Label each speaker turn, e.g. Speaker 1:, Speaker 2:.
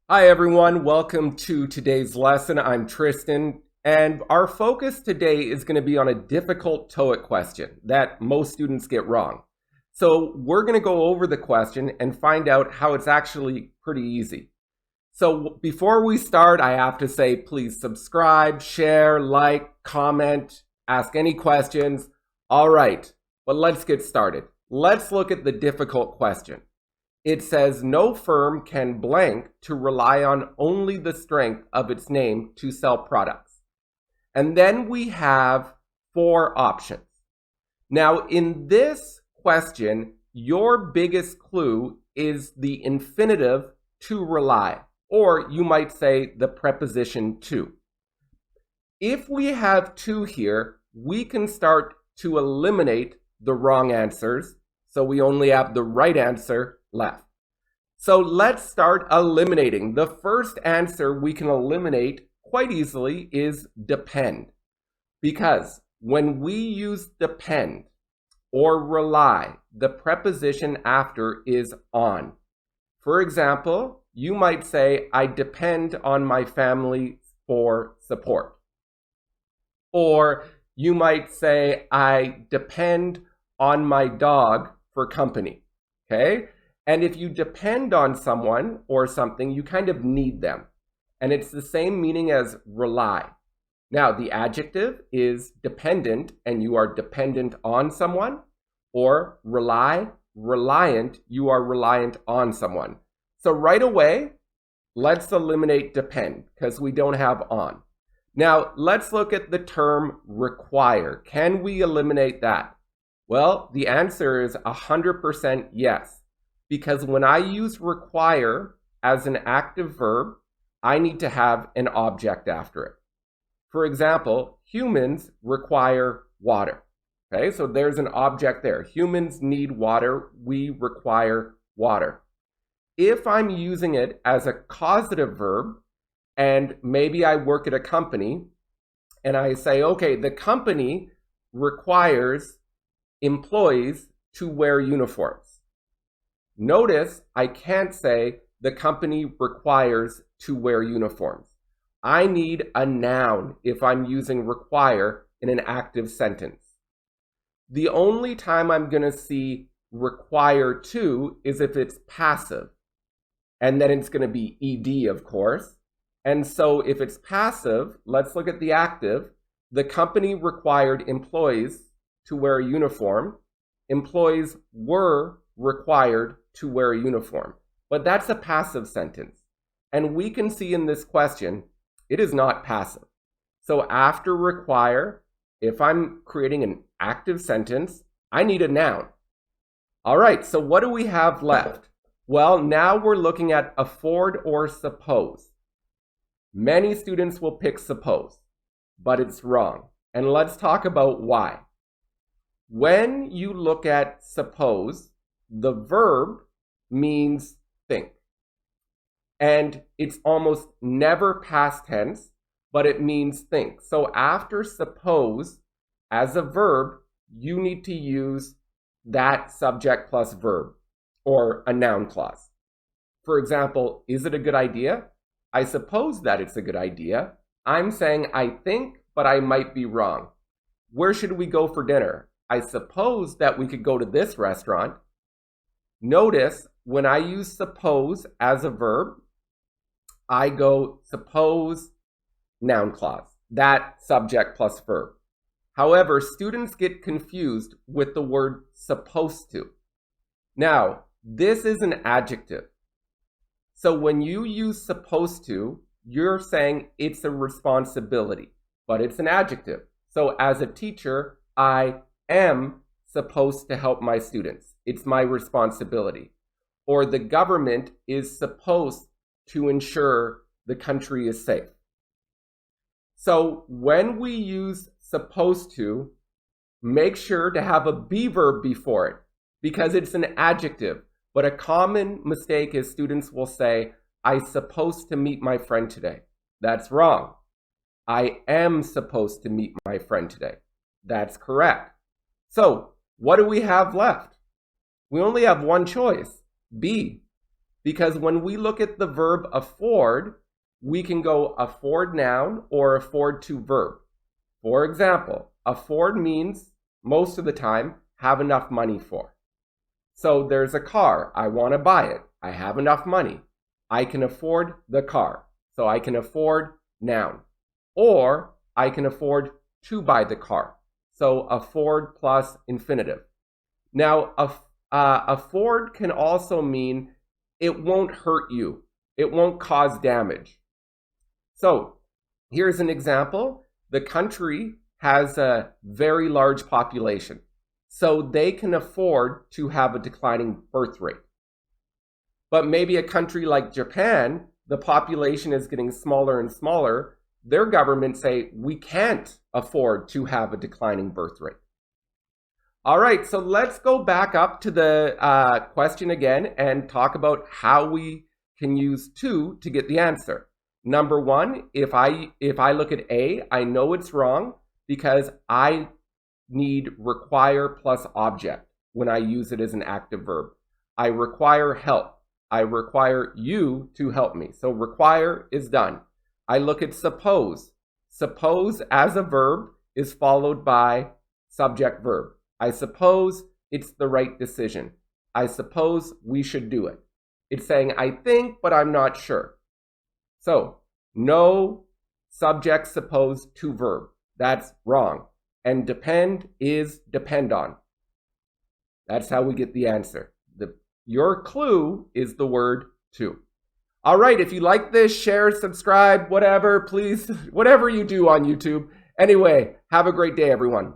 Speaker 1: Hi everyone, welcome to today's lesson. I'm Tristan, and our focus today is going to be on a difficult TOEIC question that most students get wrong. So we're going to go over the question and find out how it's actually pretty easy. So before we start, I have to say please subscribe, share, like, comment, ask any questions. All right, but let's get started. Let's look at the difficult question. It says no firm can blank to rely on only the strength of its name to sell products. And then we have four options. Now, in this question, your biggest clue is the infinitive to rely, or you might say the preposition to. If we have to here, we can start to eliminate the wrong answers, so we only have the right answer left. So let's start eliminating. The first answer we can eliminate quite easily is depend, because when we use depend or rely, the preposition after is on. For example, you might say, I depend on my family for support. Or you might say, I depend on my dog for company, okay? And if you depend on someone or something, you kind of need them. And it's the same meaning as rely. Now, the adjective is dependent, and you are dependent on someone, or rely, reliant, you are reliant on someone. So right away, let's eliminate depend, because we don't have on. Now, let's look at the term require. Can we eliminate that? Well, the answer is 100% yes. Because when I use require as an active verb, I need to have an object after it. For example, humans require water. Okay, so there's an object there. Humans need water. We require water. If I'm using it as a causative verb, and maybe I work at a company, and I say, okay, the company requires employees to wear uniforms. Notice I can't say the company requires to wear uniforms. I need a noun if I'm using require in an active sentence. The only time I'm going to see require to is if it's passive. And then it's going to be ed, of course. And so if it's passive, let's look at the active. The company required employees to wear a uniform. Employees were required to wear a uniform. But that's a passive sentence. And we can see in this question, it is not passive. So after require, if I'm creating an active sentence, I need a noun. All right, so what do we have left? Well, now we're looking at afford or suppose. Many students will pick suppose, but it's wrong. And let's talk about why. When you look at suppose, the verb means think. And it's almost never past tense, but it means think. So after suppose, as a verb, you need to use that subject plus verb or a noun clause. For example, is it a good idea? I suppose that it's a good idea. I'm saying I think, but I might be wrong. Where should we go for dinner? I suppose that we could go to this restaurant. Notice when I use suppose as a verb, I go suppose noun clause, that subject plus verb. However, students get confused with the word supposed to. Now, this is an adjective. So when you use supposed to, you're saying it's a responsibility, but it's an adjective. So as a teacher, I am supposed to help my students. It's my responsibility. Or the government is supposed to ensure the country is safe. So when we use supposed to, make sure to have a be verb before it, because it's an adjective. But a common mistake is students will say, I'm supposed to meet my friend today. That's wrong. I am supposed to meet my friend today. That's correct. So what do we have left? We only have one choice, be. because when we look at the verb afford, we can go afford noun or afford to verb. For example, afford means most of the time have enough money for. So there's a car, I want to buy it, I have enough money. I can afford the car, so I can afford noun. Or I can afford to buy the car, so afford plus infinitive. Now, afford can also mean it won't hurt you, it won't cause damage. So here's an example. The country has a very large population, so they can afford to have a declining birth rate. But maybe a country like Japan, the population is getting smaller and smaller. Their government say, we can't afford to have a declining birth rate. All right, so let's go back up to the question again and talk about how we can use to get the answer. Number one, if I look at A, I know it's wrong because I need require plus object when I use it as an active verb. I require help. I require you to help me. So require is done. I look at suppose. Suppose as a verb is followed by subject verb. I suppose it's the right decision. I suppose we should do it. It's saying I think, but I'm not sure. So no subject suppose to verb. That's wrong. And depend is depend on. That's how we get the answer. Your clue is the word to. All right, if you like this, share, subscribe, whatever, please, whatever you do on YouTube. Anyway, have a great day, everyone.